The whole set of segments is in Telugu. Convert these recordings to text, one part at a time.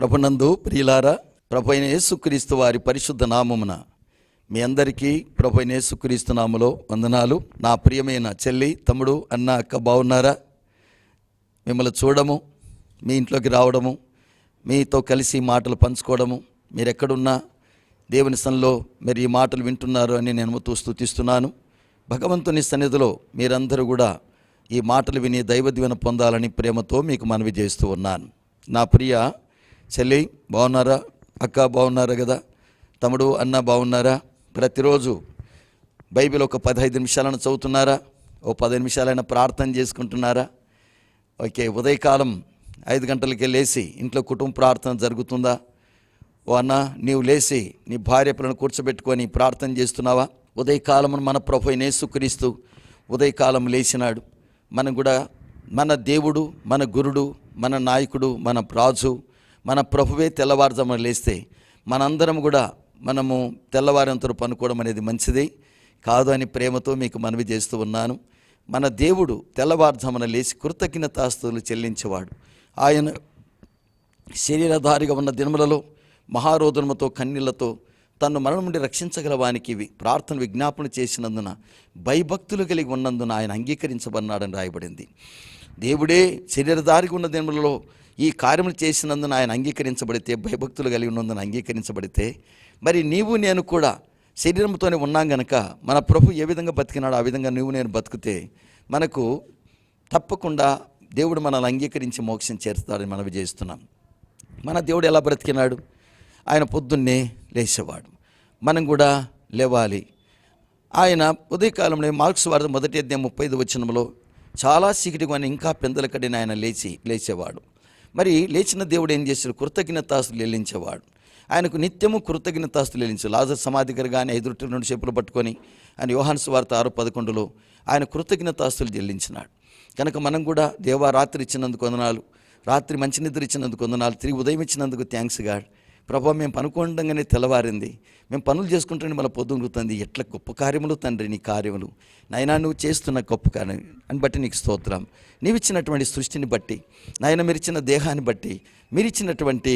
ప్రభునందు ప్రియులారా, ప్రభు అయిన యేసుక్రీస్తు వారి పరిశుద్ధ నామమున మీ అందరికీ ప్రభు అయిన యేసుక్రీస్తు నామములో వందనాలు. నా ప్రియమైన చెల్లి, తమ్ముడు, అన్న, అక్క బాగున్నారా? మిమ్మల్ని చూడము, మీ ఇంట్లోకి రావడము, మీతో కలిసి మాటలు పంచుకోవడము, మీరు ఎక్కడున్నా దేవుని సన్నిధిలో మీరు ఈ మాటలు వింటున్నారు అని నేను స్తుతిస్తున్నాను. భగవంతుని సన్నిధిలో మీరందరూ కూడా ఈ మాటలు విని దైవదీవెన పొందాలని ప్రేమతో మీకు మనవి చేస్తూ ఉన్నాను. నా ప్రియ చెల్లి బాగున్నారా? అక్క బాగున్నారా కదా? తమ్ముడు, అన్న బాగున్నారా? ప్రతిరోజు బైబిల్ ఒక 15 నిమిషాలను చదువుతున్నారా? ఓ 10 నిమిషాలైనా ప్రార్థన చేసుకుంటున్నారా? ఓకే, ఉదయకాలం 5 గంటలకే లేచి ఇంట్లో కుటుంబ ప్రార్థన జరుగుతుందా? ఓ అన్న, నీవు లేచి నీ భార్య పిల్లను కూర్చోబెట్టుకొని ప్రార్థన చేస్తున్నావా? ఉదయకాలం మన ప్రభు అయిన యేసుక్రీస్తు ఉదయకాలం లేచినాడు. మనం కూడా మన దేవుడు, మన గురుడు, మన నాయకుడు, మన రాజు, మన ప్రభువే తెల్లవారుజామున లేస్తే మనందరం కూడా మనము తెల్లవారంతో పనుకోవడం అనేది మంచిది కాదు అని ప్రేమతో మీకు మనవి చేస్తూ ఉన్నాను. మన దేవుడు తెల్లవారుజామున లేచి కృతజ్ఞతాస్తుతులు చెల్లించేవాడు. ఆయన శరీరధారిగా ఉన్న దినములలో మహారోదనముతో కన్నీళ్లతో తను మరణం నుండి రక్షించగల వానికి ప్రార్థన విజ్ఞాపన చేసినందున భయభక్తులు కలిగి ఉన్నందున ఆయన అంగీకరించబడినాడని రాయబడింది. దేవుడే శరీరధారిగా ఉన్న దినములలో ఈ కార్యములు చేసినందున ఆయన అంగీకరించబడితే, భయభక్తులు కలిగి ఉన్నందున అంగీకరించబడితే, మరి నీవు నేను కూడా శరీరంతోనే ఉన్నాం గనక మన ప్రభు ఏ విధంగా బతికినాడో ఆ విధంగా నువ్వు నేను బతికితే మనకు తప్పకుండా దేవుడు మనల్ని అంగీకరించి మోక్షం చేరుస్తాడని మనవి చేస్తున్నాం. మన దేవుడు ఎలా బ్రతికినాడు? ఆయన పొద్దున్నే లేచేవాడు, మనం కూడా లేవాలి. ఆయన ఉదయకాలంలో మార్క్స్ వార్త 1వ అధ్యాయం 35వ వచనంలో చాలా చీకటిగా ఇంకా పెందల కడిన ఆయన లేచేవాడు. మరి లేచిన దేవుడు ఏం చేశాడు? కృతజ్ఞతాస్తులు చెల్లించేవాడు. ఆయనకు నిత్యము కృతజ్ఞతాస్తులు చెల్లించాడు. లాజరు సమాధి దగ్గర కానీ 5 రొట్టెలు 2 చేపలు పట్టుకొని ఆయన యోహాను సువార్త 6:11లో ఆయన కృతజ్ఞతాస్తులు చెల్లించినాడు. కనుక మనం కూడా దేవా, రాత్రి ఇచ్చినందుకు వందనాలు, రాత్రి మంచి నిద్ర ఇచ్చినందుకు వందనాలు, తిరిగి ఉదయం ఇచ్చినందుకు థ్యాంక్స్ గాడ్. ప్రభా, మేము పనుకోండగానే తెల్లవారింది, మేము పనులు చేసుకుంటూనే మన పొద్దుగుతుంది. ఎట్లా గొప్ప కార్యములు తండ్రి నీ కార్యములు నాయనా, నువ్వు చేస్తున్న గొప్ప కార్యం అని బట్టి నీకు స్తోత్రం. నీవు ఇచ్చినటువంటి సృష్టిని బట్టి నాయన, మీరిచ్చిన దేహాన్ని బట్టి, మీరిచ్చినటువంటి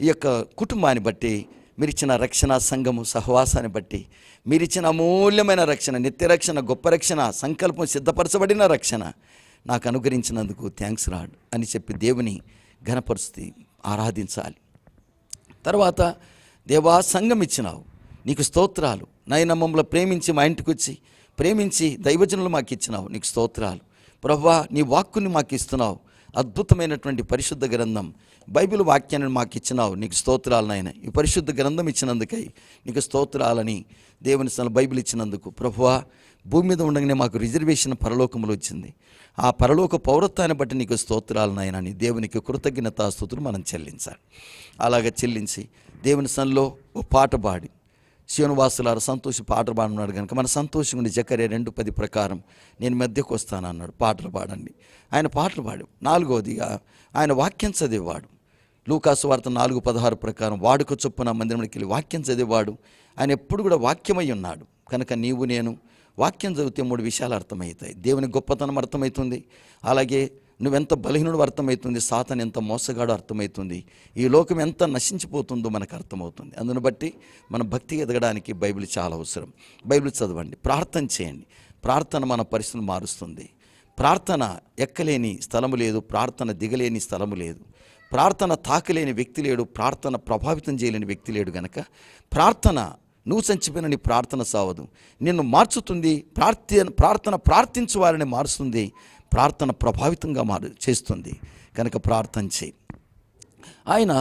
ఈ యొక్క కుటుంబాన్ని బట్టి, మీరిచ్చిన రక్షణ సంఘము సహవాసాన్ని బట్టి, మీరిచ్చిన అమూల్యమైన రక్షణ, నిత్య రక్షణ, గొప్ప రక్షణ, సంకల్పం సిద్ధపరచబడిన రక్షణ నాకు అనుగ్రహించినందుకు థ్యాంక్స్ రాడ్ అని చెప్పి దేవుని ఘనపరుస్తూ ఆరాధించాలి. తర్వాత దేవా, సంఘం ఇచ్చినావు, నీకు స్తోత్రాలు నాయన. మమ్మల్ని ప్రేమించి మా ఇంటికి వచ్చి ప్రేమించి దైవజనులు మాకు ఇచ్చినావు, నీకు స్తోత్రాలు. ప్రభువా, నీ వాక్కుని మాకు ఇస్తున్నావు, అద్భుతమైనటువంటి పరిశుద్ధ గ్రంథం బైబిల్ వాక్యాన్ని మాకు ఇచ్చినావు, నీకు స్తోత్రాలు నాయన. ఈ పరిశుద్ధ గ్రంథం ఇచ్చినందుకై నీకు స్తోత్రాలని దేవుని సన్నిధిలో బైబిల్ ఇచ్చినందుకు ప్రభువా, భూమి మీద ఉండగానే మాకు రిజర్వేషన్ పరలోకములు వచ్చింది. ఆ పరలోక పౌరత్వాన్ని బట్టి నీకు స్తోత్రాలు నాయన అని దేవునికి కృతజ్ఞతాస్తుతులు మనం చెల్లించాలి. అలాగే చెల్లించి దేవుని సన్నిధిలో ఓ పాట పాడి, శ్రీనివాసులారు సంతోషి పాట పాడన్నాడు కనుక మన సంతోషంగా జకర్యా 2:10 ప్రకారం నేను మధ్యకు వస్తానన్నాడు. పాటలు పాడండి. ఆయన పాటలు పాడు. 4వదిగా ఆయన వాక్యం చదివేవాడు. లూకాసు వార్త 4:16 ప్రకారం వాడుక చొప్పున మందిరంలోకి వెళ్ళి వాక్యం చదివేవాడు. ఆయన ఎప్పుడు కూడా వాక్యమై ఉన్నాడు. కనుక నీవు నేను వాక్యం చదివితే 3 విషయాలు అర్థమవుతాయి. దేవుని గొప్పతనం అర్థమవుతుంది, అలాగే నువ్వెంత బలహీనుడు అర్థమవుతుంది, సాతాను ఎంత మోసగాడో అర్థమవుతుంది, ఈ లోకం ఎంత నశించిపోతుందో మనకు అర్థమవుతుంది. అందును బట్టి మన భక్తి ఎదగడానికి బైబిల్ చాలా అవసరం. బైబిల్ చదవండి, ప్రార్థన చేయండి. ప్రార్థన మన పరిస్థితులు మారుస్తుంది. ప్రార్థన ఎక్కలేని స్థలము లేదు, ప్రార్థన దిగలేని స్థలము లేదు, ప్రార్థన తాకలేని వ్యక్తి లేడు, ప్రార్థన ప్రభావితం చేయలేని వ్యక్తి లేడు. గనక ప్రార్థన, నువ్వు చచ్చిపోయిన నీ ప్రార్థన సావదు, నిన్ను మార్చుతుంది. ప్రార్థన ప్రార్థించు వారిని మారుస్తుంది, ప్రార్థన ప్రభావితంగా చేస్తుంది. కనుక ప్రార్థన చేయి. ఆయన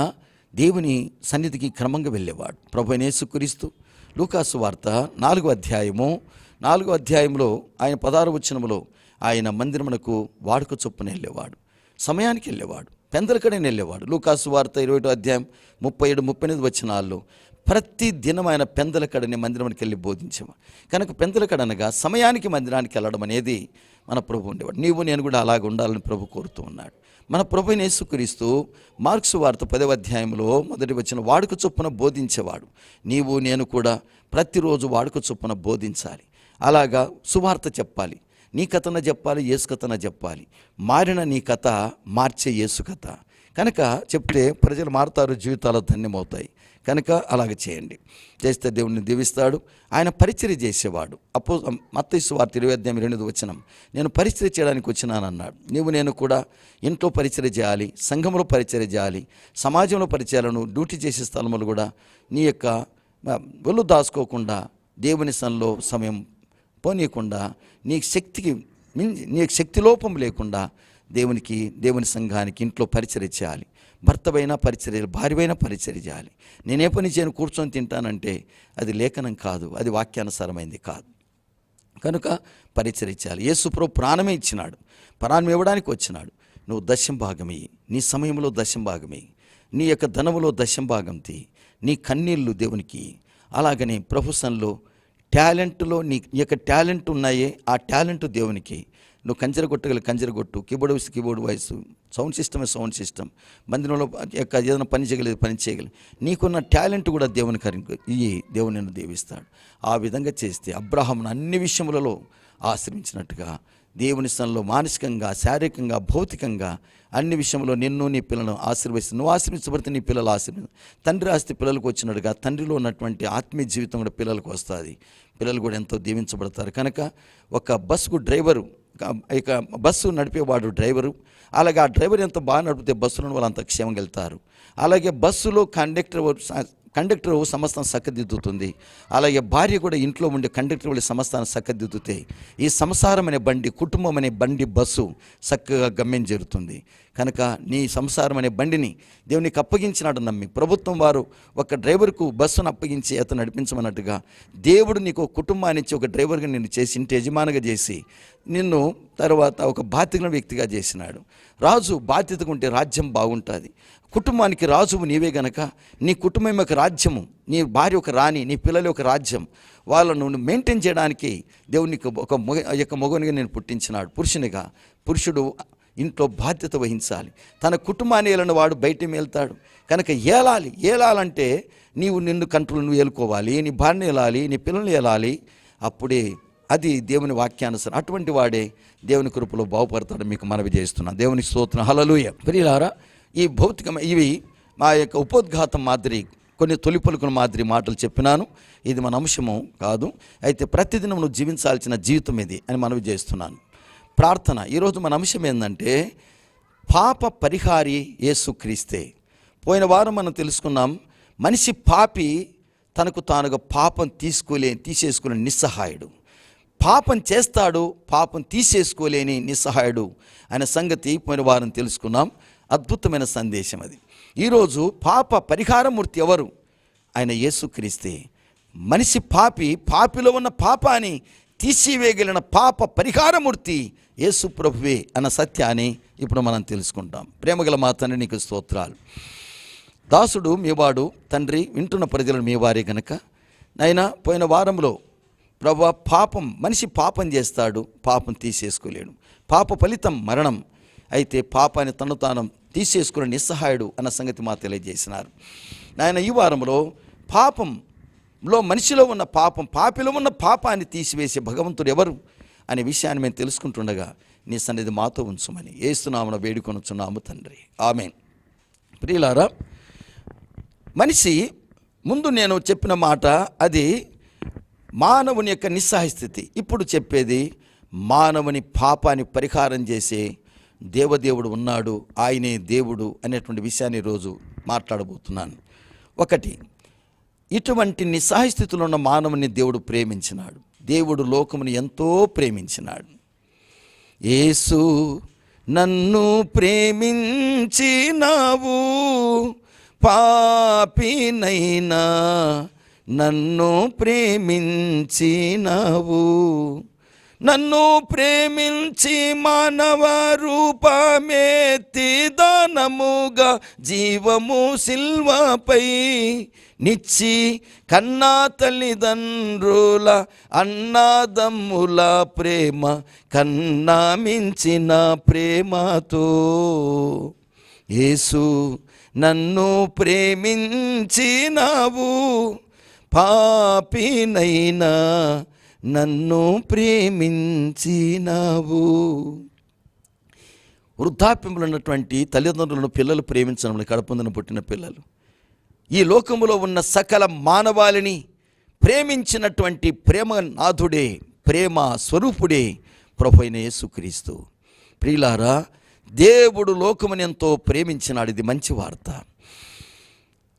దేవుని సన్నిధికి క్రమంగా వెళ్ళేవాడు. ప్రభు అయిన యేసుక్రీస్తు లూకాసు వార్త 4వ అధ్యాయంలో ఆయన 16వ వచనములో ఆయన మందిరమునకు వాడుక చొప్పున వెళ్ళేవాడు, సమయానికి వెళ్ళేవాడు, పెందలకడని వెళ్ళేవాడు. లూకాసు వార్త 20వ అధ్యాయం 37-38 వచనాల్లో ప్రతి దినం ఆయన పెందలకడని మందిరానికి వెళ్ళి బోధించేవాడు. కనుక పెందలకడ అనగా సమయానికి మందిరానికి వెళ్ళడం అనేది మన ప్రభు ఉండేవాడు. నీవు నేను కూడా అలాగ ఉండాలని ప్రభు కోరుతూ ఉన్నాడు. మన ప్రభు అయిన యేసుక్రీస్తు మార్క్స్ వార్త 10వ అధ్యాయంలో 1వ వచనం వాడుక చొప్పున బోధించేవాడు. నీవు నేను కూడా ప్రతిరోజు వాడుక చొప్పున బోధించాలి. అలాగా సువార్త చెప్పాలి. నీ కథన చెప్పాలి, యేసు కథన చెప్పాలి. మారిన నీ కథ మార్చే యేసు కథ. కనుక చెప్తే ప్రజలు మారుతారు, జీవితాలు ధన్యమవుతాయి. కనుక అలాగ చేయండి. చేస్తే దేవుడిని దీవిస్తాడు. ఆయన పరిచర్య చేసేవాడు. మత్తయి సువార్త 20:2 నేను పరిచర్య చేయడానికి వచ్చినానన్నాడు. నేను కూడా ఇంట్లో పరిచర్య చేయాలి, సంఘంలో పరిచర్య చేయాలి, సమాజంలో పరిచయాలను డ్యూటీ చేసే స్థలములు కూడా నీ యొక్క ఒళ్ళు దాచుకోకుండా దేవుని సన్నిధిలో సమయం పోనీయకుండా నీకు శక్తి లోపం లేకుండా దేవుని సంఘానికి ఇంట్లో పరిచర్య చేయాలి. భర్తవైనా పరిచర్యలు, భార్యవైనా పరిచర్య చేయాలి. నేనే పని చేయను కూర్చొని తింటానంటే అది లేఖనం కాదు, అది వాక్యానుసారమైంది కాదు. కనుక పరిచర్య చేయాలి. యేసు ప్రభు ప్రాణమే ఇచ్చినాడు, ప్రాణం ఇవ్వడానికి వచ్చినాడు. నువ్వు దశం భాగమే, నీ సమయంలో దశం భాగమే, నీ యొక్క ధనములో దశం భాగం తీ, నీ కన్నీళ్ళు దేవునికి. అలాగని ప్రభు సన్నిధిలో టాలెంట్లో నీ యొక్క టాలెంట్ ఉన్నాయే, ఆ టాలెంట్ దేవునికి. నువ్వు కంజర కొట్టగలి కంజర కొట్టు, కీబోర్డ్ వాయిస్, సౌండ్ సిస్టమ్, మందిరంలో యొక్క ఏదైనా పని చేయగలిగి పని చేయగలి. నీకున్న టాలెంట్ కూడా దేవునికి దేవుని నిన్ను దీవిస్తాడు. ఆ విధంగా చేస్తే అబ్రహామును అన్ని విషయములలో ఆశ్రయించినట్టుగా దేవుని స్థలంలో మానసికంగా, శారీరకంగా, భౌతికంగా అన్ని విషయంలో నిన్ను నీ పిల్లలను ఆశీర్వదిస్తుంది. నువ్వు ఆశీర్వించబడితే నీ పిల్లలు ఆశీర్వదించు. తండ్రి ఆస్తి పిల్లలకు వచ్చినట్టుగా తండ్రిలో ఉన్నటువంటి ఆత్మీయ జీవితం కూడా పిల్లలకు వస్తుంది. పిల్లలు కూడా ఎంతో దీవించబడతారు. కనుక ఒక బస్సుకు డ్రైవరు, ఇక బస్సు నడిపేవాడు డ్రైవరు, అలాగే ఆ డ్రైవర్ ఎంత బాగా నడిపితే బస్సులను వాళ్ళు అంత క్షేమంగా వెళ్తారు. అలాగే బస్సులో కండక్టర్ సమస్తాన్ని చక్కదిద్దుతుంది. అలాగే భార్య కూడా ఇంట్లో ఉండే కండక్టర్ వాళ్ళ సమస్తాన్ని చక్కదిద్దుతే ఈ సంసారం అనే బండి, కుటుంబం అనే బండి, బస్సు చక్కగా గమ్యం చేరుతుంది. కనుక నీ సంసారం అనే బండిని దేవునికి అప్పగించినాడు నమ్మి, ప్రభుత్వం వారు ఒక డ్రైవర్కు బస్సును అప్పగించి అతను నడిపించమన్నట్టుగా దేవుడు నీకు కుటుంబాన్ని ఇచ్చి ఒక డ్రైవర్గా నిన్ను చేసి, ఇంటి యజమానిగా చేసి, నిన్ను తర్వాత ఒక బాధ్యత వ్యక్తిగా చేసినాడు. రాజు బాధ్యతగా ఉంటే రాజ్యం బాగుంటుంది. కుటుంబానికి రాజువు నీవే గనక నీ కుటుంబం యొక్క రాజ్యము, నీ భార్య ఒక రాణి, నీ పిల్లల యొక్క రాజ్యం, వాళ్ళను మెయింటైన్ చేయడానికి దేవునికి ఒక మగనిగా నేను పుట్టించినాడు. పురుషుడు ఇంట్లో బాధ్యత వహించాలి. తన కుటుంబాన్ని ఏలిన వాడు బయట వెళ్తాడు. కనుక ఏలాలంటే నిన్ను కంట్రోల్ నువ్వు ఏలుకోవాలి, నీ భార్యను ఏలాలి, నీ పిల్లల్ని ఏలాలి. అప్పుడే అది దేవుని వాక్యానుసారం. అటువంటి వాడే దేవుని కృపలో బాగుపడతాడు. మీకు మనవి చేస్తున్నాను. దేవుని స్తోత్రం. హల్లెలూయా. ప్రియులారా, ఈ ఇవి మా యొక్క ఉపోద్ఘాతం మాదిరి, కొన్ని తొలి పలుకుల మాదిరి మాటలు చెప్పినాను. ఇది మన అంశము కాదు, అయితే ప్రతిదినం నువ్వు జీవించాల్సిన జీవితం ఇది అని మనవి చేస్తున్నాను. ప్రార్థన. ఈరోజు మన అంశం ఏంటంటే పాప పరిహారి యేసుక్రీస్తే. పోయిన వారం మనం తెలుసుకున్నాం, మనిషి పాపి తనకు తానుగా పాపం తీసేసుకోలేని నిస్సహాయుడు. పాపం చేస్తాడు, పాపం తీసేసుకోలేని నిస్సహాయుడు అనే సంగతి పోయిన వారం తెలుసుకున్నాం. అద్భుతమైన సందేశం అది. ఈరోజు పాప పరిహారమూర్తి ఎవరు? ఆయన యేసుక్రీస్తే. మనిషి పాపిలో ఉన్న పాపాన్ని తీసివేయగలిగిన పాప పరిహారమూర్తి యేసు ప్రభువే అన్న సత్యాన్ని ఇప్పుడు మనం తెలుసుకుంటాం. ప్రేమగల మా తండ్రి, నీకు స్తోత్రాలు. దాసుడు మీవాడు, తండ్రి వింటున్న ప్రజలను మీవారే గనక నైనా పోయిన వారంలో ప్రభువా, మనిషి పాపం చేస్తాడు, పాపం తీసేసుకోలేడు. పాప ఫలితం మరణం. అయితే పాపాన్ని తను తాను తీసేసుకునే నిస్సహాయుడు అన్న సంగతి మా తెలియజేసినారు. నాయన ఈ వారంలో పాపంలో మనిషిలో ఉన్న పాపిలో ఉన్న పాపాన్ని తీసివేసే భగవంతుడు ఎవరు అనే విషయాన్ని మేము తెలుసుకుంటుండగా నీ సన్నిధి మాతో ఉంచుమని యేసునామమున వేడుకొనుచున్నాము తండ్రి. ఆమేన్. ప్రియులారా, మనిషి ముందు నేను చెప్పిన మాట అది మానవుని యొక్క నిస్సహాయ స్థితి. ఇప్పుడు చెప్పేది మానవుని పాపాన్ని పరిహారం చేసే దేవదేవుడు ఉన్నాడు, ఆయనే దేవుడు అనేటువంటి విషయాన్ని ఈరోజు మాట్లాడబోతున్నాను. ఒకటి, ఇటువంటి నిస్సహాయ స్థితిలో ఉన్న మానవుని దేవుడు ప్రేమించినాడు. దేవుడు లోకమును ఎంతో ప్రేమించినాడు. యేసు నన్ను ప్రేమించినావు, పాపినైనా నన్ను ప్రేమించినావు, నన్ను ప్రేమించి మానవ రూపమెత్తి దానముగా జీవము సిల్వపై నిచ్చి కన్నా తల్లిదండ్రుల అన్నాదమ్ముల ప్రేమ కన్నా మించిన ప్రేమతో యేసు నన్ను ప్రేమించినావు, పాపినైనా నన్ను ప్రేమించినావు. వృద్ధాప్యంలో ఉన్నటువంటి తల్లిదండ్రులను పిల్లలు ప్రేమించడం, కడపొందున పుట్టిన పిల్లలు ఈ లోకములో ఉన్న సకల మానవాళిని ప్రేమించినటువంటి ప్రేమ నాథుడే, ప్రేమ స్వరూపుడే ప్రభు అయిన యేసుక్రీస్తు. ప్రియులారా, దేవుడు లోకముని ఎంతో ప్రేమించినాడు. ఇది మంచి వార్త.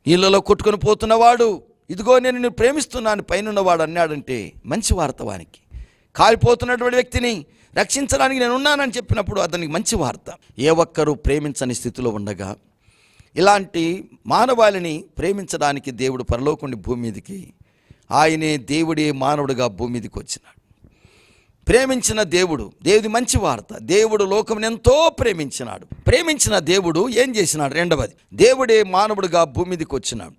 ఇళ్ళలో కొట్టుకొని పోతున్నవాడు, ఇదిగో నేను నిన్ను ప్రేమిస్తున్నాను పైనున్నవాడు అన్నాడంటే మంచి వార్త. వానికి కాలిపోతున్నటువంటి వ్యక్తిని రక్షించడానికి నేను ఉన్నానని చెప్పినప్పుడు అతనికి మంచి వార్త. ఏ ఒక్కరూ ప్రేమించని స్థితిలో ఉండగా ఇలాంటి మానవాళిని ప్రేమించడానికి దేవుడు పరలోకండి భూమి మీదకి, ఆయనే దేవుడే మానవుడిగా భూమి మీదకి వచ్చినాడు. ప్రేమించిన దేవుడి మంచి వార్త. దేవుడు లోకమును ఎంతో ప్రేమించినాడు. ప్రేమించిన దేవుడు ఏం చేసినాడు? రెండవది, దేవుడే మానవుడిగా భూమి మీదకి వచ్చినాడు.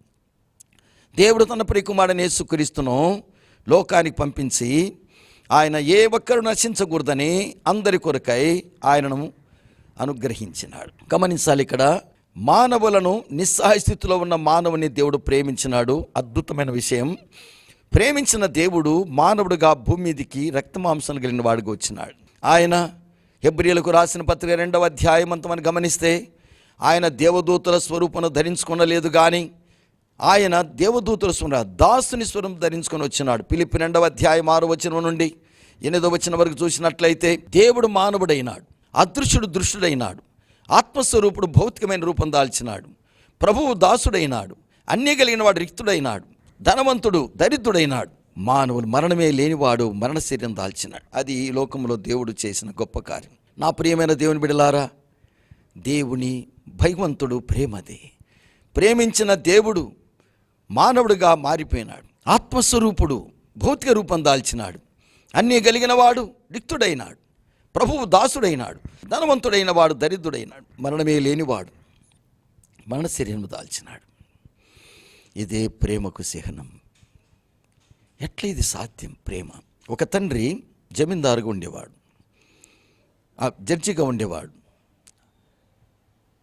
దేవుడు తన ప్రియకుమారుడైన యేసుక్రీస్తును లోకానికి పంపించి ఆయన ఏ ఒక్కరు నశించకూడదని అందరి కొరకై ఆయనను అనుగ్రహించినాడు. గమనించాలి, ఇక్కడ మానవులను నిస్సహాయ స్థితిలో ఉన్న మానవుని దేవుడు ప్రేమించినాడు. అద్భుతమైన విషయం. ప్రేమించిన దేవుడు మానవుడిగా భూమి మీదికి రక్తమాంసం కలిగిన వాడిగా వచ్చినాడు. ఆయన హెబ్రీయులకు రాసిన పత్రిక 2వ అధ్యాయం అంతా మనం గమనిస్తే ఆయన దేవదూతల స్వరూపను ధరించుకొనలేదు, కానీ ఆయన దేవదూతల స్వరూపం దాసుని స్వరూపం ధరించుకొని వచ్చినాడు. ఫిలిప్పీ 2వ అధ్యాయం 6వ వచనం నుండి 8వ వచనం వరకు చూసినట్లయితే దేవుడు మానవుడైనాడు, అదృశ్యుడు దృష్టుడైనాడు, ఆత్మస్వరూపుడు భౌతికమైన రూపం దాల్చినాడు, ప్రభువు దాసుడైనాడు, అన్నీ కలిగిన వాడు రిక్తుడైనాడు, ధనవంతుడు దరిద్రుడైనాడు, మానవులు మరణమే లేనివాడు మరణ శరీరం దాల్చినాడు. అది ఈ లోకంలో దేవుడు చేసిన గొప్ప కార్యం. నా ప్రియమైన దేవుని బిడ్డలారా, దేవుని భగవంతుడు ప్రేమదే. ప్రేమించిన దేవుడు మానవుడిగా మారిపోయినాడు, ఆత్మస్వరూపుడు భౌతిక రూపం దాల్చినాడు, అన్నీ కలిగిన వాడు రిక్తుడైనాడు, ప్రభువు దాసుడైనాడు, ధనవంతుడైన వాడు దరిద్రుడైనాడు, మరణమే లేనివాడు మరణ శరీరం దాల్చినాడు. ఇదే ప్రేమకు చిహ్నం. ఎట్లా ఇది సాధ్యం? ప్రేమ. ఒక తండ్రి జమీందారుగా ఉండేవాడు, జడ్జిగా ఉండేవాడు.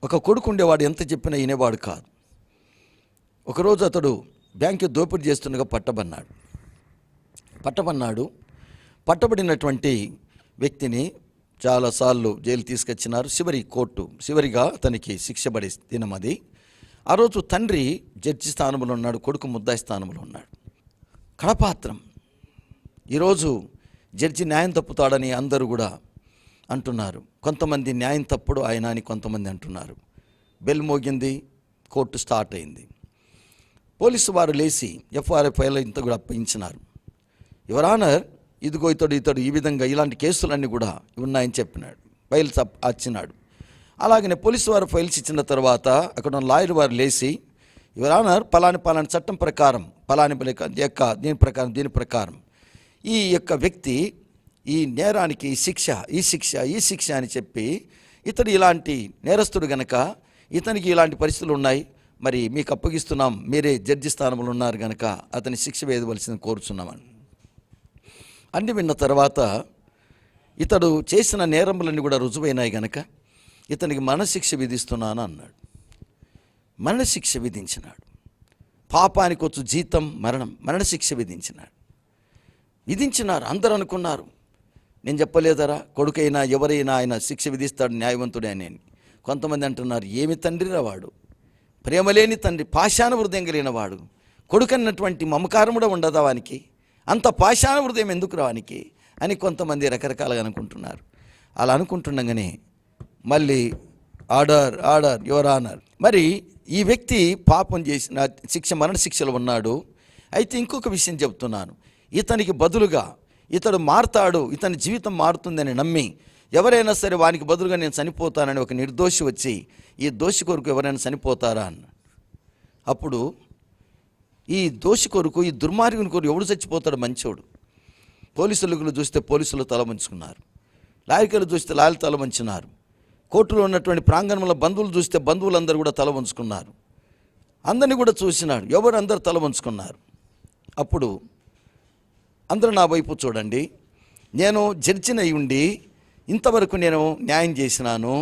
ఒక కొడుకు ఉండేవాడు, ఎంత చెప్పినా వినేవాడు కాదు. ఒకరోజు అతడు బ్యాంకు దోపిడీ చేస్తుండగా పట్టబడినాడు. పట్టబడినటువంటి వ్యక్తిని చాలాసార్లు జైలు తీసుకొచ్చినారు. చివరిగా అతనికి శిక్ష పడే దినం అది. ఆ రోజు తండ్రి జడ్జి స్థానంలో ఉన్నాడు, కొడుకు ముద్దాయి స్థానంలో ఉన్నాడు. కడపాత్రం. ఈరోజు జడ్జి న్యాయం తప్పుతాడని అందరూ కూడా అంటున్నారు. కొంతమంది న్యాయం తప్పుడు ఆయన అని కొంతమంది అంటున్నారు. బెల్ మోగింది, కోర్టు స్టార్ట్ అయింది. పోలీసు వారు లేచి ఎఫ్ఐఆర్ ఫైల్ ఇంత కూడా అప్పగించినారు. యువర్ ఆనర్, ఇదిగో ఇతడు ఈ విధంగా ఇలాంటి కేసులన్నీ కూడా ఉన్నాయని చెప్పినాడు. ఫైల్స్ వచ్చినాడు. అలాగనే పోలీసు వారు ఫైల్స్ ఇచ్చిన తర్వాత అక్కడ ఉన్న లాయర్ వారు లేచి, యువర్ ఆనర్, పలాని చట్టం ప్రకారం దీని ప్రకారం ఈ యొక్క వ్యక్తి ఈ నేరానికి ఈ శిక్ష అని చెప్పి, ఇతడు ఇలాంటి నేరస్తుడు గనక ఇతనికి ఇలాంటి పరిస్థితులు ఉన్నాయి, మరి మీకు అప్పగిస్తున్నాం, మీరే జడ్జి స్థానంలో ఉన్నారు కనుక అతని శిక్ష వేయవలసింది కోరుచున్నామని అన్ని విన్న తర్వాత, ఇతడు చేసిన నేరములన్నీ కూడా రుజువైనాయి గనక ఇతనికి మరణశిక్ష విధిస్తున్నాను అన్నాడు. మరణశిక్ష విధించినాడు. పాపానికి వచ్చు జీతం మరణం. మరణశిక్ష విధించినారు. అందరూ అనుకున్నారు, నేను చెప్పలేదరా, కొడుకైనా ఎవరైనా ఆయన శిక్ష విధిస్తాడు, న్యాయవంతుడే అని. కొంతమంది అంటున్నారు, ఏమి తండ్రిరా వాడు, ప్రేమలేని తండ్రి, పాషాణ హృదయం కలిగిన వాడు, కొడుకన్నటువంటి మమకారం కూడా ఉండదా వానికి, అంత పాషాణ హృదయం ఎందుకు రావానికి అని కొంతమంది రకరకాలుగా అనుకుంటున్నారు. అలా అనుకుంటుండగానే మళ్ళీ ఆర్డర్ యువర్ ఆనర్, మరి ఈ వ్యక్తి పాపం చేసిన మరణశిక్షలో ఉన్నాడు. అయితే ఇంకొక విషయం చెప్తున్నాను, ఇతనికి బదులుగా ఇతడు మారతాడు, ఇతని జీవితం మారుతుందని నమ్మి ఎవరైనా సరే వానికి బదులుగా నేను చనిపోతానని ఒక నిర్దోషి వచ్చి, ఈ దోషి కొరకు ఎవరైనా చనిపోతారా అన్న. అప్పుడు ఈ దోషి కొరకు, ఈ దుర్మార్గుని కొరకు ఎవడు చచ్చిపోతాడు? మంచోడు. పోలీసులు చూస్తే పోలీసులు తల వంచుకున్నారు, లాయకులు చూస్తే లాయలు తల వంచున్నారు, కోర్టులో ఉన్నటువంటి ప్రాంగణంలో బంధువులు చూస్తే బంధువులందరూ కూడా తల వంచుకున్నారు. అందరినీ కూడా చూసినాడు, అందరూ తల వంచుకున్నారు. అప్పుడు అందరూ నా వైపు చూడండి, నేను జడ్జిని అయి ఉండి ఇంతవరకు నేను న్యాయం చేసినాను,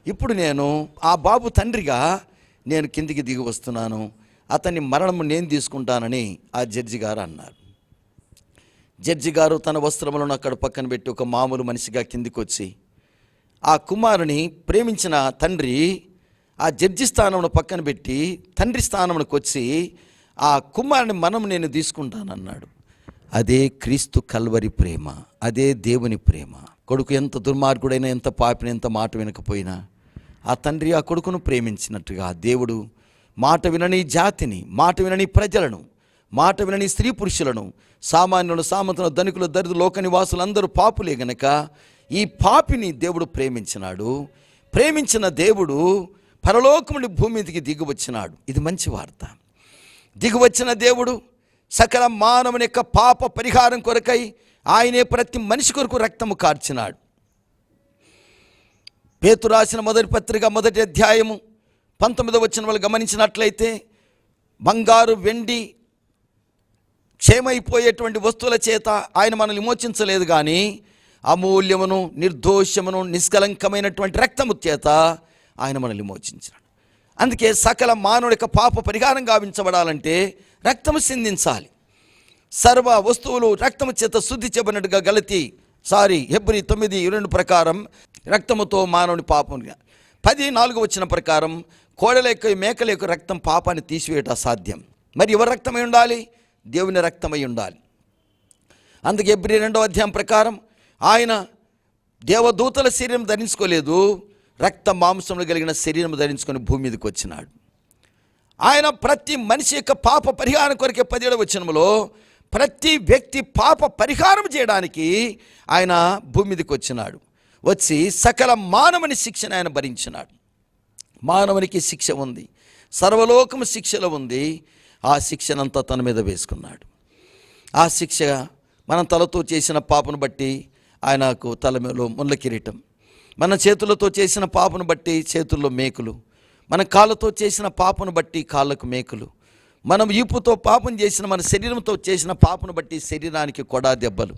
ఇప్పుడు నేను ఆ బాబు తండ్రిగా నేను కిందికి దిగి వస్తున్నాను, అతని మరణము నేను తీసుకుంటానని ఆ జడ్జి గారు అన్నారు. జడ్జి గారు తన వస్త్రములను అక్కడ పక్కన పెట్టి ఒక మామూలు మనిషిగా కిందికి వచ్చి ఆ కుమారుని ప్రేమించిన తండ్రి ఆ జడ్జి స్థానంలో పక్కన పెట్టి తండ్రి స్థానంలోకి వచ్చి ఆ కుమారుని నేను తీసుకుంటానన్నాడు. అదే క్రీస్తు కల్వరి ప్రేమ, అదే దేవుని ప్రేమ. కొడుకు ఎంత దుర్మార్గుడైనా, ఎంత పాపిన, ఎంత మాట వినకపోయినా ఆ తండ్రి ఆ కొడుకును ప్రేమించినట్టుగా దేవుడు మాట వినని జాతిని, మాట వినని ప్రజలను, మాట వినని స్త్రీ పురుషులను, సామాన్యులను, సామంతులను, ధనికులు, దరిద్రులు, లోక నివాసులందరూ పాపులే గనక ఈ పాపిని దేవుడు ప్రేమించినాడు. ప్రేమించిన దేవుడు పరలోకం నుండి భూమి మీదకి దిగివచ్చినాడు. ఇది మంచి వార్త. దిగివచ్చిన దేవుడు సకల మానవుని యొక్క పాప పరిహారం కొరకై ఆయనే ప్రతి మనిషి కొరకు రక్తము కార్చినాడు. పేతురు రాసిన మొదటి పత్రిక 1వ అధ్యాయము 19వ వచనం వాళ్ళు గమనించినట్లయితే, బంగారు వెండి క్షేమైపోయేటువంటి వస్తువుల చేత ఆయన మనల్ని విమోచించలేదు, కానీ అమూల్యమును, నిర్దోషమును, నిష్కలంకమైనటువంటి రక్తము చేత ఆయన మనల్ని విమోచించాడు. అందుకే సకల మానవుడి యొక్క పాప పరిహారం గావించబడాలంటే రక్తము సిందించాలి. సర్వ వస్తువులు రక్తము చేత శుద్ధి చేయబడినట్టుగా హెబ్రీ 9:2 ప్రకారం రక్తముతో మానవుని పాపం. 10:4 వచ్చిన ప్రకారం కోడల యొక్క, మేకల యొక్క రక్తం పాపాన్ని తీసివేయట అసాధ్యం. మరి ఎవరి రక్తమై ఉండాలి? దేవుని రక్తమై ఉండాలి. అందుకే హెబ్రీ 2వ అధ్యాయం ప్రకారం ఆయన దేవదూతల శరీరం ధరించుకోలేదు, రక్త మాంసములు కలిగిన శరీరం ధరించుకొని భూమి మీదకి వచ్చినాడు. ఆయన ప్రతి మనిషి యొక్క పాప పరిహారం కొరకే 17వ వచనంలో ప్రతి వ్యక్తి పాప పరిహారం చేయడానికి ఆయన భూమి మీదకి వచ్చినాడు. వచ్చి సకల మానవుని శిక్షను ఆయన భరించినాడు. మానవునికి శిక్ష ఉంది, సర్వలోకము శిక్షలో ఉంది. ఆ శిక్షనంతా తన మీద వేసుకున్నాడు. ఆ శిక్ష మనం తలతో చేసిన పాపను బట్టి ఆయనకు తలలో ముళ్ళ కిరీటం, మన చేతులతో చేసిన పాపను బట్టి చేతుల్లో మేకులు, మన కాళ్ళతో చేసిన పాపను బట్టి కాళ్ళకు మేకులు, మనం ఈపుతో పాపం చేసిన, మన శరీరంతో చేసిన పాపను బట్టి శరీరానికి కొడా దెబ్బలు,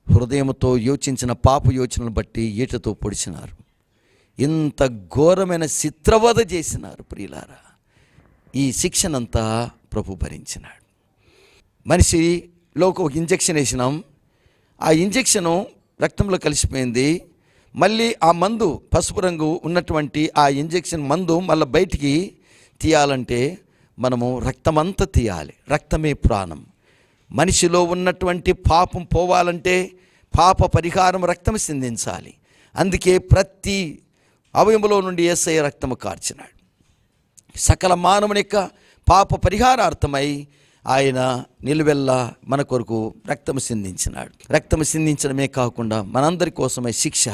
హృదయంతో యోచించిన పాప యోచనను బట్టి ఈటతో పొడిచినారు. ఇంత ఘోరమైన చిత్రవధ చేసినారు ప్రియులారా. ఈ శిక్షనంతా ప్రభు భరించినాడు. మనిషిలోకి ఒక ఇంజెక్షన్ వేసినాం, ఆ ఇంజెక్షను రక్తంలో కలిసిపోయింది. మళ్ళీ ఆ మందు, పసుపు రంగు ఉన్నటువంటి ఆ ఇంజెక్షన్ మందు మళ్ళీ బయటికి తీయాలంటే మనము రక్తమంతా తీయాలి. రక్తమే ప్రాణం. మనిషిలో ఉన్నటువంటి పాపం పోవాలంటే పాప పరిహారం రక్తం సిందించాలి. అందుకే ప్రతి అవయములో నుండి యేసయ్య రక్తము కార్చినాడు. సకల మానవుని యొక్క పాప పరిహారార్థమై ఆయన నిలువెల్లా మన కొరకు రక్తము సిందించినాడు. రక్తము సిందించడమే కాకుండా మనందరి కోసమై శిక్ష,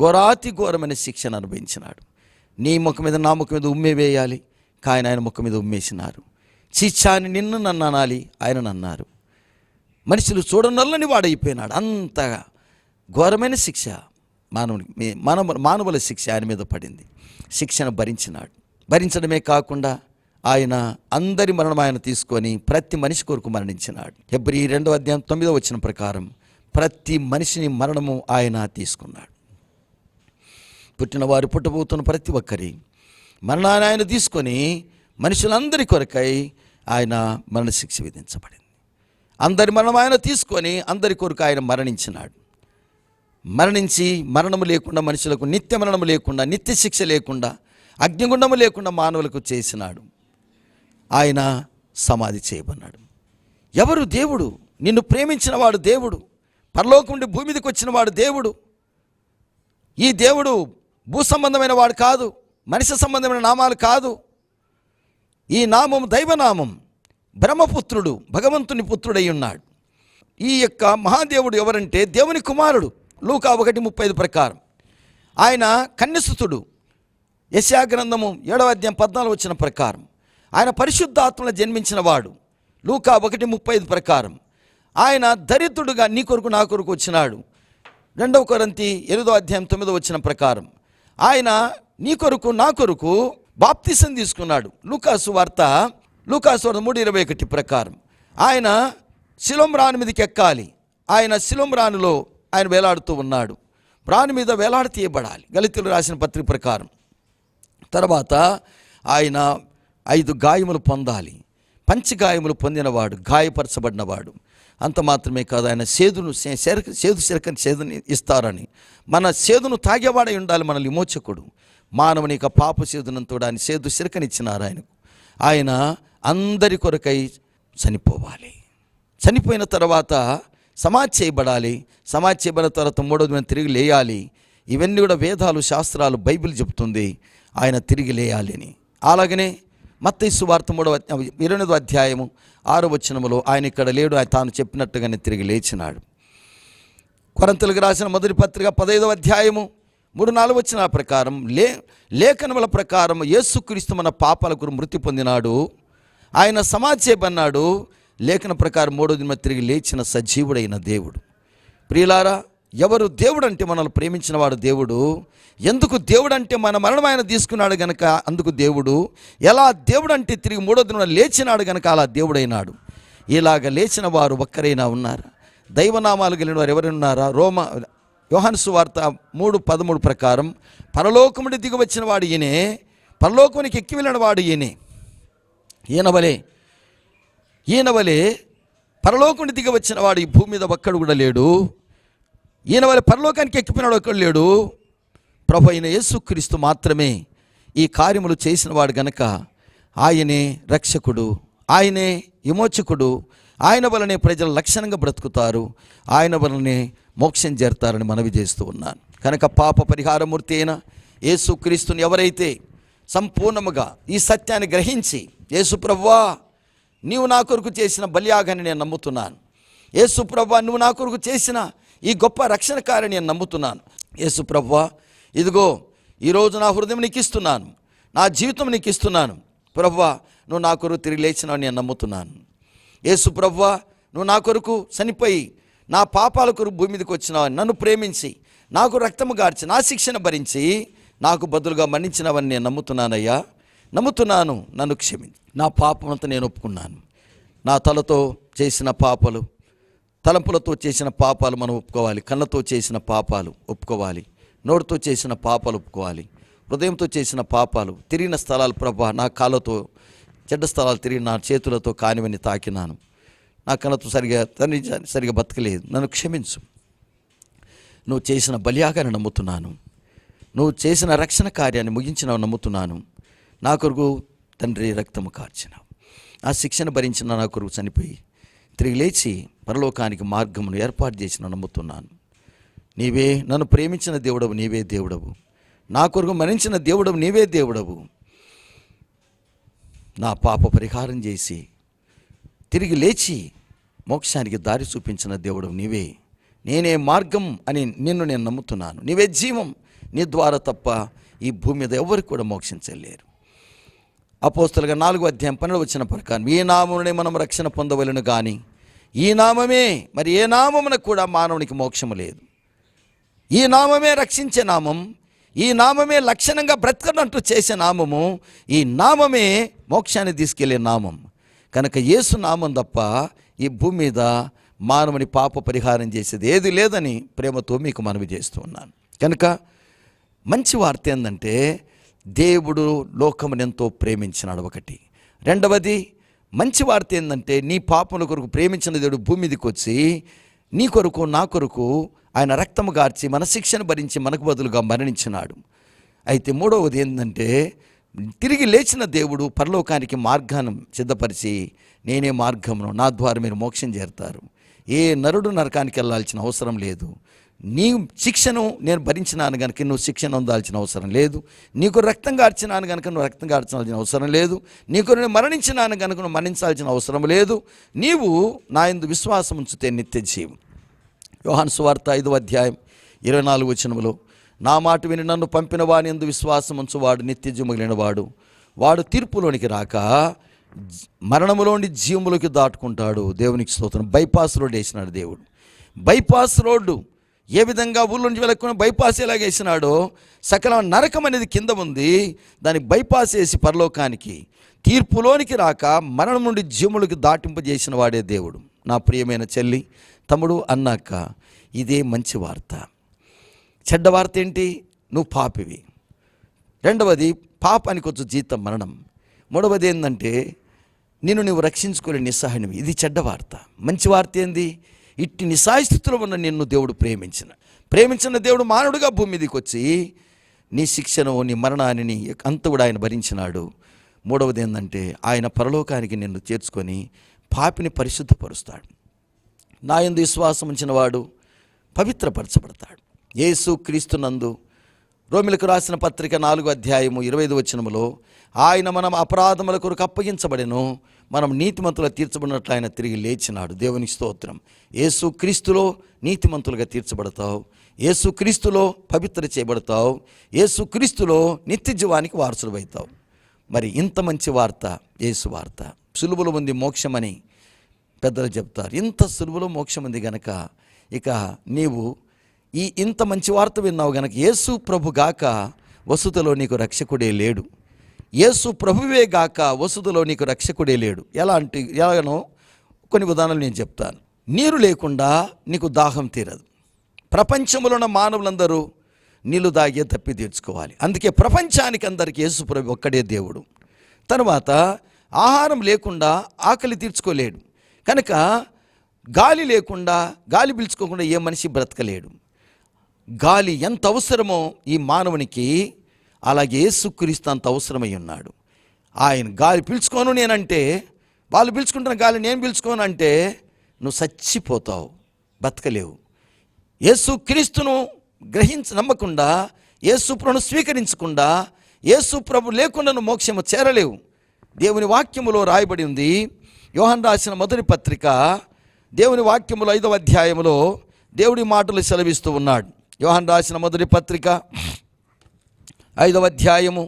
ఘోరాతి ఘోరమైన శిక్షను అనుభవించినాడు. నీ ముఖం మీద, నా ముఖం మీద ఉమ్మే వేయాలి, కానీ ఆయన ముఖం మీద ఉమ్మేసినారు. చీచాని నిన్ను నన్ను అనాలి, ఆయన అన్నారు. మనుషులు చూడనల్లని వాడైపోయినాడు. అంత ఘోరమైన శిక్ష మానవుల శిక్ష ఆయన మీద పడింది. శిక్షను భరించినాడు. భరించడమే కాకుండా ఆయన అందరి మరణం ఆయన తీసుకొని ప్రతి మనిషి కొరకు మరణించినాడు. హెబ్రీ 2వ అధ్యాయం 9వ వచనం ప్రకారం ప్రతి మనిషిని మరణము ఆయన తీసుకున్నాడు. పుట్టినవారు, పుట్టబోతున్న ప్రతి ఒక్కరి మరణాన్ని ఆయన తీసుకొని మనుషులందరి కొరకై ఆయన మరణశిక్ష విధించబడింది. అందరి మరణం ఆయన తీసుకొని అందరి కొరకు ఆయన మరణించినాడు. మరణించి మరణము లేకుండా, మనుషులకు నిత్య మరణము లేకుండా, నిత్య శిక్ష లేకుండా, అగ్నిగుండము లేకుండా మానవులకు చేసినాడు. ఆయన సమాధి చేయబడినాడు. ఎవరు దేవుడు? నిన్ను ప్రేమించిన వాడు దేవుడు. పరలోకం నుండి భూమి మీదకి వచ్చిన వాడు దేవుడు. ఈ దేవుడు భూ సంబంధమైన వాడు కాదు, మనిషి సంబంధమైన నామాలు కాదు. ఈ నామం దైవనామం. బ్రహ్మపుత్రుడు, భగవంతుని పుత్రుడై ఉన్నాడు. ఈ యొక్క మహాదేవుడు ఎవరంటే దేవుని కుమారుడు. లూకా 1:35 ప్రకారం ఆయన కన్యసుతుడు. యెషయా గ్రంథము 7వ అధ్యాయం 14 వచనం ప్రకారం ఆయన పరిశుద్ధాత్మలో జన్మించిన వాడు. లూకా 1:35 ప్రకారం ఆయన దరిద్రుడుగా నీ కొరకు నా కొరకు వచ్చినాడు. 2 కొరింథీ 8వ అధ్యాయం 9వ వచనం ప్రకారం ఆయన నీ కొరకు నా కొరకు బాప్తిసం తీసుకున్నాడు. లూకాసు వార్త 3:21 ప్రకారం ఆయన శిలోం రాణి మీదకి ఎక్కాలి. ఆయన శిలోం రాణిలో ఆయన వేలాడుతూ ఉన్నాడు. రాణి మీద వేలాడ తీయబడాలి గలితీయులు రాసిన పత్రిక ప్రకారం. తర్వాత ఆయన 5 గాయములు పొందాలి. పంచగాయములు పొందినవాడు, గాయపరచబడినవాడు. అంత మాత్రమే కాదు, ఆయన సేదు సేదుని ఇస్తారని. మన సేదును తాగేవాడై ఉండాలి మనల్ని విమోచకుడు. మానవుని యొక్క పాప సేదునంతోడు ఆయన సేదు సిరకనిచ్చినారు ఆయనకు. ఆయన అందరి కొరకై చనిపోవాలి. చనిపోయిన తర్వాత సమాధి చేయబడాలి. సమాధి చేయబడిన తర్వాత మూడవ దినం తిరిగి లేయాలి. ఇవన్నీ కూడా వేదాలు, శాస్త్రాలు, బైబిల్ చెబుతుంది ఆయన తిరిగి లేయాలి అని. అలాగనే మత్తయి సువార్త 28వ అధ్యాయము 6వ వచనములో ఆయన ఇక్కడ లేడు, ఆయన తాను చెప్పినట్టుగానే తిరిగి లేచినాడు. కొరింథీయులకు రాసిన మొదటి పత్రిక 15వ అధ్యాయము 3-4 వచనాల ప్రకారం లేఖనముల ప్రకారం యేసుక్రీస్తు మన పాపాల కొరకు మృతి పొందినాడు, ఆయన సమాధి చేయబడినాడు. లేఖన ప్రకారం మూడో దినం తిరిగి లేచిన సజీవుడైన దేవుడు. ప్రియులారా, ఎవరు దేవుడు అంటే మనల్ని ప్రేమించిన వాడు దేవుడు. ఎందుకు దేవుడు అంటే మన మరణం ఆయన తీసుకున్నాడు గనక అందుకు దేవుడు. ఎలా దేవుడు అంటే తిరిగి మూడో దినం లేచినాడు గనక అలా దేవుడైనాడు. ఇలాగ లేచిన వారు ఒక్కరైనా ఉన్నారా? దైవనామాలు కలిగిన వారు ఎవరైనా ఉన్నారా? యోహాను సువార్త 3:13 ప్రకారం పరలోకము నుండి దిగి వచ్చిన వాడు ఈయనే, పరలోకానికి ఎక్కి వెళ్ళిన వాడు ఈయనే. ఈయన వలె పరలోకం నుండి దిగి వచ్చిన వాడు ఈ భూమి మీద ఒక్కడు కూడా లేడు. ఈయన వలె పరలోకానికి ఎక్కిపోయినాడు ఒక్కడు లేడు. ప్రభు అయిన యేసుక్రీస్తు మాత్రమే ఈ కార్యములు చేసిన వాడు గనక ఆయనే రక్షకుడు, ఆయనే విమోచకుడు. ఆయన వలనే ప్రజలు లక్షణంగా బ్రతుకుతారు, ఆయన వలనే మోక్షం చేరతారని మనవి చేస్తూ ఉన్నాను. కనుక పాప పరిహారమూర్తి అయిన యేసుక్రీస్తుని ఎవరైతే సంపూర్ణముగా ఈ సత్యాన్ని గ్రహించి, యేసు ప్రభువా నీవు నా కొరకు చేసిన బలియాగాన్ని నేను నమ్ముతున్నాను, యేసు ప్రభువా నువ్వు నా కొరకు చేసిన ఈ గొప్ప రక్షణ కార్యాన్ని నేను నమ్ముతున్నాను, యేసు ప్రభువా ఇదిగో ఈరోజు నా హృదయం నీకు ఇస్తున్నాను, నా జీవితం నీకు ఇస్తున్నాను, ప్రభువా నువ్వు నా కొరకు తిరిగి లేచినావు నేను నమ్ముతున్నాను, యేసు ప్రభువా నువ్వు నా కొరకు చనిపోయి నా పాపాల కొరకు భూమి మీదకి వచ్చినావు, నన్ను ప్రేమించి నాకు రక్తము గార్చి నా శిక్షను భరించి నాకు బదులుగా మన్నించినవని నేను నమ్ముతున్నానయ్యా, నమ్ముతున్నాను, నన్ను క్షమించు. నా పాపమంతా నేను ఒప్పుకున్నాను. నా తలతో చేసిన పాపాలు, తలంపులతో చేసిన పాపాలు మనం ఒప్పుకోవాలి, కళ్ళతో చేసిన పాపాలు ఒప్పుకోవాలి, నోటితో చేసిన పాపాలు ఒప్పుకోవాలి, హృదయంతో చేసిన పాపాలు, తిరిగిన స్థలాలు ప్రభా నా కాళ్ళతో చెడ్డ స్థలాలు తిరిగి నా చేతులతో కానివని తాకినాను, నా కళ్ళతో సరిగా బతకలేదు, నన్ను క్షమించు. నువ్వు చేసిన బలియాగాన్ని నమ్ముతున్నాను, నువ్వు చేసిన రక్షణ కార్యాన్ని ముగించినావు నమ్ముతున్నాను, నా కొరకు తండ్రి రక్తము కార్చినావు, ఆ శిక్షను భరించిన నా కొరకు చనిపోయి తిరిగి లేచి పరలోకానికి మార్గమును ఏర్పాటు చేసిన నమ్ముతున్నాను. నీవే నన్ను ప్రేమించిన దేవుడవు, నీవే దేవుడవు, నా కొరకు మరణించిన దేవుడవు, నీవే దేవుడవు, నా పాప పరిహారం చేసి తిరిగి లేచి మోక్షానికి దారి చూపించిన దేవుడవు నీవే, నేనే మార్గం అని నిన్ను నేను నమ్ముతున్నాను, నీవే జీవం, నీ ద్వారా తప్ప ఈ భూమి మీద ఎవరికి కూడా మోక్షించలేరు. అపోస్తలుగా 4వ అధ్యాయం 12వ వచనం ప్రకారం ఈ నామమునే మనం రక్షణ పొందవలెను కానీ ఈ నామమే మరి ఏ నామమునకు కూడా మానవునికి మోక్షము లేదు. ఈ నామమే రక్షించే నామం, ఈ నామమే లక్షణంగా బ్రతకడంటూ చేసే నామము, ఈ నామమే మోక్షాన్ని తీసుకెళ్లే నామం. కనుక యేసు నామం తప్ప ఈ భూమి మీద మానవుని పాప పరిహారం చేసేది ఏది లేదని ప్రేమతో మీకు మనవి చేస్తూ ఉన్నాను. కనుక మంచి వార్త ఏంటంటే దేవుడు లోకమును ఎంతో ప్రేమించినాడు ఒకటి. రెండవది మంచి వార్త ఏంటంటే నీ పాపముల కొరకు ప్రేమించిన దేవుడు భూమి మీదకి వచ్చి నీ కొరకు నా కొరకు ఆయన రక్తము గార్చి మన శిక్షను భరించి మనకు బదులుగా మరణించినాడు. అయితే మూడవది ఏంటంటే తిరిగి లేచిన దేవుడు పరలోకానికి మార్గాన్ని సిద్ధపరిచి నేనే మార్గమును, నా ద్వారా మీరు మోక్షం చేరుతారు, ఏ నరుడు నరకానికి వెళ్ళాల్సిన అవసరం లేదు, నీ శిక్షను నేను భరించినాను కనుక నువ్వు శిక్షను పొందాల్సిన అవసరం లేదు, నీకు రక్తం గార్చినాను కనుక నువ్వు రక్తం గార్చాల్సిన అవసరం లేదు, నీకు నేను మరణించినాను కనుక నువ్వు మరణించాల్సిన అవసరం లేదు, నీవు నా యందు విశ్వాసం ఉంచితే నిత్య జీవం. యోహాను సువార్త 5వ అధ్యాయం 24వ వచనములో నా మాట విని నన్ను పంపిన వాని యందు విశ్వాసం ఉంచువాడు నిత్య జీవము కలిగిన వాడు, వాడు తీర్పులోనికి రాక మరణములోని జీవములోకి దాటుకుంటాడు. దేవునికి స్తోత్రం. బైపాస్ రోడ్ వేసినాడు దేవుడు. బైపాస్ రోడ్డు ఏ విధంగా ఊళ్ళో నుంచి వెళ్ళకుండా బైపాస్ ఎలాగ వేసినాడో సకల నరకం అనేది కింద ఉంది, దాన్ని బైపాస్ వేసి పరలోకానికి తీర్పులోనికి రాక మరణం నుండి జీవములకు దాటింపజేసిన వాడే దేవుడు. నా ప్రియమైన చెల్లి తమ్ముడు అన్నాక ఇదే మంచి వార్త. చెడ్డ వార్త ఏంటి? నువ్వు పాపివి. రెండవది పాపానికి వచ్చే జీతం మరణం. మూడవది ఏంటంటే నిన్ను నువ్వు రక్షించుకోలేని నిస్సహాయునివి. ఇది చెడ్డ వార్త. మంచి వార్త ఏంది? ఇట్టి నిస్సహాయ స్థితిలో ఉన్న నిన్ను దేవుడు ప్రేమించిన దేవుడు మానవుడిగా భూమి మీదకి వచ్చి నీ శిక్షను, నీ మరణాన్ని అంతా కూడా ఆయన భరించినాడు. మూడవది ఏంటంటే ఆయన పరలోకానికి నిన్ను చేర్చుకొని పాపిని పరిశుద్ధపరుస్తాడు. నా యందు విశ్వాసం ఉంచిన వాడు పవిత్రపరచబడతాడు. యేసు క్రీస్తునందు రోమిలకు రాసిన పత్రిక 4:25 ఆయన మనం అపరాధముల కొరకు అప్పగించబడెను, మనం నీతిమంతులుగా తీర్చబడినట్లు ఆయన తిరిగి లేచినాడు. దేవునికి స్తోత్రం. యేసు క్రీస్తులో నీతిమంతులుగా తీర్చబడతావు, యేసు క్రీస్తులో పవిత్ర చేయబడతావు, యేసు క్రీస్తులో నిత్య జీవానికి వారసులు అవుతావు. మరి ఇంత మంచి వార్త యేసు వార్త. సులువులో ఉంది మోక్షమని పెద్దలు చెప్తారు. ఇంత సులువులో మోక్షం ఉంది గనక ఇక నీవు ఇంత మంచి వార్త విన్నావు గనక యేసు ప్రభు గాక వసుధలో నీకు రక్షకుడే లేడు. యేసు ప్రభువే గాక వసుధలో నీకు రక్షకుడే లేడు. ఎలాగనో కొన్ని ఉదాహరణలు నేను చెప్తాను. నీరు లేకుండా నీకు దాహం తీరదు. ప్రపంచంలో ఉన్న మానవులందరూ నీళ్లు దాగే తప్పి తీర్చుకోవాలి. అందుకే ప్రపంచానికి అందరికీ యేసు ప్రభు ఒక్కడే దేవుడు. తర్వాత ఆహారం లేకుండా ఆకలి తీర్చుకోలేడు కనుక గాలి లేకుండా, గాలి పీల్చుకోకుండా ఏ మనిషి బ్రతకలేడు. గాలి ఎంత అవసరమో ఈ మానవునికి అలాగే యేసుక్రీస్తు అంత అవసరమై ఉన్నాడు. ఆయన గాలి పీల్చుకోను నేనంటే, వాళ్ళు పీల్చుకుంటున్న గాలి నేను పీల్చుకోను అంటే నువ్వు చచ్చిపోతావు, బ్రతకలేవు. యేసుక్రీస్తును నమ్మకుండా, యేసు ప్రభును స్వీకరించకుండా, యేసు ప్రభు లేకుండా నువ్వు మోక్షము చేరలేవు. దేవుని వాక్యములో రాయబడి ఉంది. యోహాను రాసిన మొదటి పత్రిక దేవుని వాక్యములో 5వ అధ్యాయములో దేవుడి మాటలు సెలవిస్తూ ఉన్నాడు. యోహాను రాసిన మొదటి పత్రిక 5వ అధ్యాయము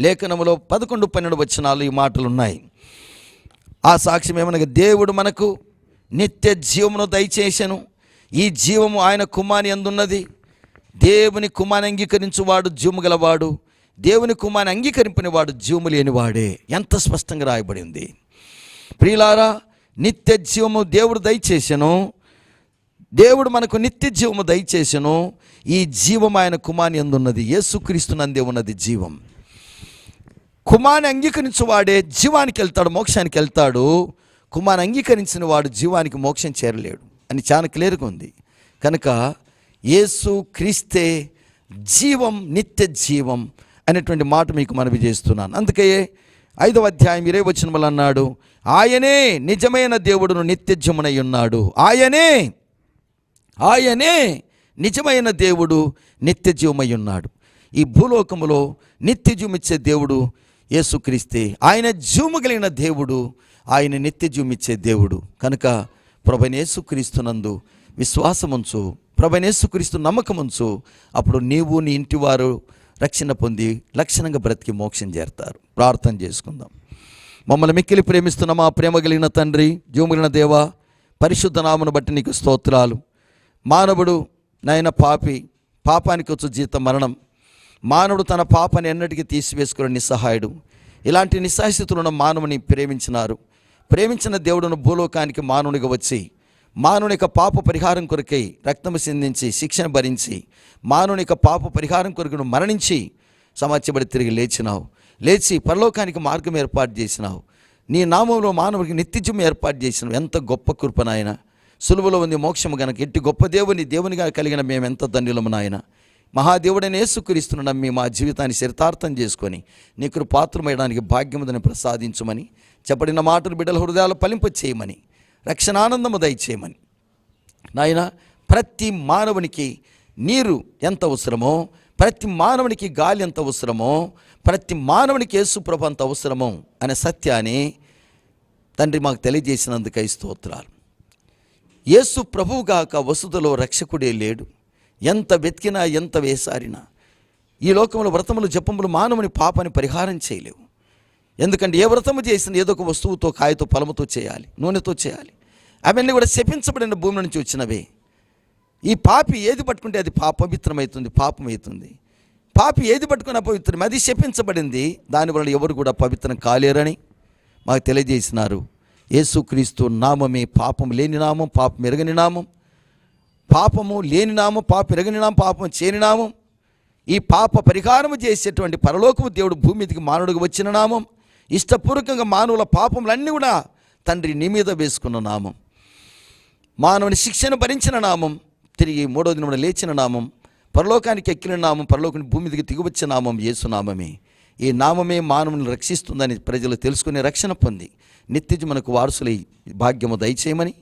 లేఖనములో 11-12 ఈ మాటలు ఉన్నాయి. ఆ సాక్ష్యం ఏమనగా, దేవుడు మనకు నిత్య జీవమును దయచేసెను, ఈ జీవము ఆయన కుమారుని యందున్నది. దేవుని కుమారుని అంగీకరించువాడు జీవము గలవాడు, దేవుని కుమారుని అంగీకరింపని వాడు జీవము లేనివాడే. ఎంత స్పష్టంగా రాయబడి ఉంది. ప్రియులారా, నిత్య జీవము దేవుడు దయచేసెను, దేవుడు మనకు నిత్య జీవము దయచేసెను. ఈ జీవం ఆయన కుమారుని యందున్నది. యేసుక్రీస్తునందే ఉన్నది జీవం. కుమారుని అంగీకరించువాడే జీవానికి వెళ్తాడు, మోక్షానికి వెళ్తాడు. కుమారుని అంగీకరించిన వాడు జీవానికి మోక్షం చేరలేడు అని చాలా క్లియర్గా ఉంది. కనుక యేసు క్రీస్తే జీవం, నిత్య జీవం అనేటువంటి మాట మీకు మనవి చేస్తున్నాను. అందుకే 5వ అధ్యాయం 20వ వచనములో అన్నాడు, ఆయనే నిజమైన దేవుడును నిత్య జీవమునై ఉన్నాడు. ఆయనే నిజమైన దేవుడు, నిత్య జీవమై ఉన్నాడు. ఈ భూలోకములో నిత్య జీవమిచ్చే దేవుడు యేసుక్రీస్తే. ఆయన జీవము కలిగిన దేవుడు, ఆయన నిత్య జీవమిచ్చే దేవుడు. కనుక ప్రభువైన యేసుక్రీస్తునందు విశ్వాసముంచు, ప్రభువైన యేసుక్రీస్తు నమ్మకముంచు. అప్పుడు నీవు, నీ ఇంటివారు రక్షణ పొంది లక్షణంగా బ్రతికి మోక్షం చేరతారు. ప్రార్థన చేసుకుందాం. మమ్మల్ని మిక్కిలి ప్రేమిస్తున్న మా ప్రేమ కలిగిన తండ్రి, జీవము కలిగిన దేవా, పరిశుద్ధ నామమును బట్టి నీకు స్తోత్రాలు. మానవుడు నాయన పాపానికి వచ్చు జీతం మరణం. మానవుడు తన పాపాన్ని ఎన్నటికీ తీసివేసుకునే నిస్సహాయుడు. ఇలాంటి నిస్సహాయ స్థితిలో ఉన్న మానవుని ప్రేమించిన దేవుడును భూలోకానికి మానవునిగా వచ్చి మానవుని యొక్క పాప పరిహారం కొరకై రక్తము సిందించి శిక్షణ భరించి మానవుని యొక్క పాప పరిహారం కొరకు మరణించి సమాధించబడి తిరిగి లేచి పరలోకానికి మార్గం ఏర్పాటు చేసినావు. నీ నామంలో మానవుడికి నిత్యజీవం ఏర్పాటు చేసినావు. ఎంత గొప్ప కృప నాయన. సులువులో ఉంది మోక్షము గనక ఎట్టి గొప్ప దేవునిగా కలిగిన మేము ఎంత ధన్యులము నాయన. మహాదేవుడైన యేసుక్రీస్తును నమ్మి మా జీవితాన్ని చరితార్థం చేసుకొని నీ కృపాత్రమయడానికి భాగ్యముదని ప్రసాదించమని, చెప్పడిన మాటలు బిడ్డల హృదయాలు ఫలింప చేయమని, రక్షణానందము దయచేయమని నాయన. ప్రతి మానవునికి నీరు ఎంత అవసరమో, ప్రతి మానవునికి గాలి ఎంత అవసరమో, ప్రతి మానవునికి యేసు ప్రభు అంత అవసరమో అనే సత్యాన్ని తండ్రి మాకు తెలియజేసినందుకై స్తోత్రాలు. యేసు ప్రభువుగాక వసుధలో రక్షకుడే లేడు. ఎంత వెతికినా, ఎంత వేసారినా ఈ లోకంలో వ్రతములు జపములు మానవుని పాపాన్ని పరిహారం చేయలేవు. ఎందుకంటే ఏ వ్రతము చేసినా ఏదో ఒక వస్తువుతో, కాయతో, ఫలముతో చేయాలి, నూనెతో చేయాలి. అవన్నీ కూడా శపించబడిన భూమి నుంచి వచ్చినవే. ఈ పాపి ఏది పట్టుకుంటే అది పవిత్రమవుతుంది, పాపమవుతుంది. పాపి ఏది పట్టుకుని అపవిత్రం, అది శపించబడింది. దానివల్ల ఎవరు కూడా పవిత్రం కాలేరని మాకు తెలియజేసినారు. యేసుక్రీస్తు నామమే పాపం లేని నామం, పాపం ఎరగని నామం. పాపము లేని నామం, పాపం ఎరగని నామం, పాపం చేయని నామం. ఈ పాప పరిహారము చేసేటువంటి పరలోకము దేవుడు భూమి మీదకి మానవుడికి వచ్చిన నామం. ఇష్టపూర్వకంగా మానవుల పాపములన్నీ కూడా తండ్రి నీ మీద వేసుకున్న నామం, మానవుని శిక్షను భరించిన నామం, తిరిగి మూడో దినమున లేచిన నామం, పరలోకానికి ఎక్కిన నామం, పరలోకానికి భూమి దిగి దిగువచ్చిన నామం యేసు నామమే. ఈ నామమే మానవుని రక్షిస్తుందని ప్రజలు తెలుసుకుని రక్షణ పొంది నిత్యజీవనకు వారసులై భాగ్యము దయచేయమని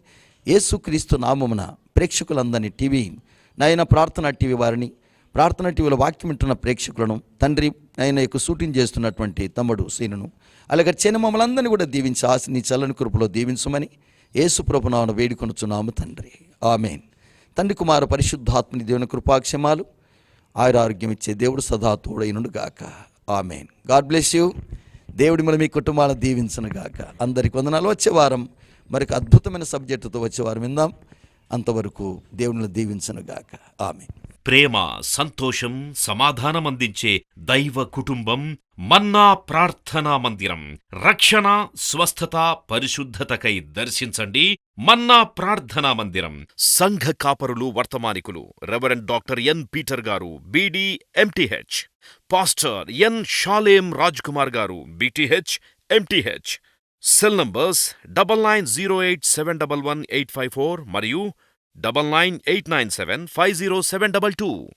యేసుక్రీస్తు నామమున ప్రేక్షకులందరినీ టీవీ నాయన ప్రార్థనా టీవీ వారిని, ప్రార్థనా టీవీలో వాక్యం వింటున్న ప్రేక్షకులను, తండ్రి ఆయన యొక్క షూటింగ్ చేస్తున్నటువంటి తమ్ముడు సీనును, అలాగే చిన్న మమ్మల్ని కూడా దీవించి నీ చల్లని కృపలో దీవించమని యేసు ప్రభు నామమున వేడుకొనుచున్నాము తండ్రి. ఆమేన్. తండ్రి కుమార పరిశుద్ధాత్మని దేవుని కృపాక్షేమాలు ఆయురారోగ్యం ఇచ్చే దేవుడు సదా తోడైనుండు గాక. ఆమేన్. God bless you. దేవుడి మన మీ కుటుంబాలను దీవించను గాక. అందరికి వందనాలు. వచ్చే వారం మరొక అద్భుతమైన సబ్జెక్టుతో వచ్చే వారం విందాం. అంతవరకు దేవుడిని దీవించను గాక. ఆమేన్. ప్రేమ, సంతోషం, సమాధానం అందించే దైవ కుటుంబం మన్నా ప్రార్థనా మందిరం. రక్షణ, స్వస్థత, పరిశుద్ధతకై దర్శించండి మన్నా ప్రార్థనా మందిరం. సంఘ కాపరులు, వర్తమానికులు రెవరెండ్ డాక్టర్ ఎన్ పీటర్ గారు, BD MTh. Pastor N Shalem Raj Kumar గారు, బీటీహెచ్ ఎంటీహెచ్. సెల్ నంబర్స్ 9908711854 మరియు 9989750722.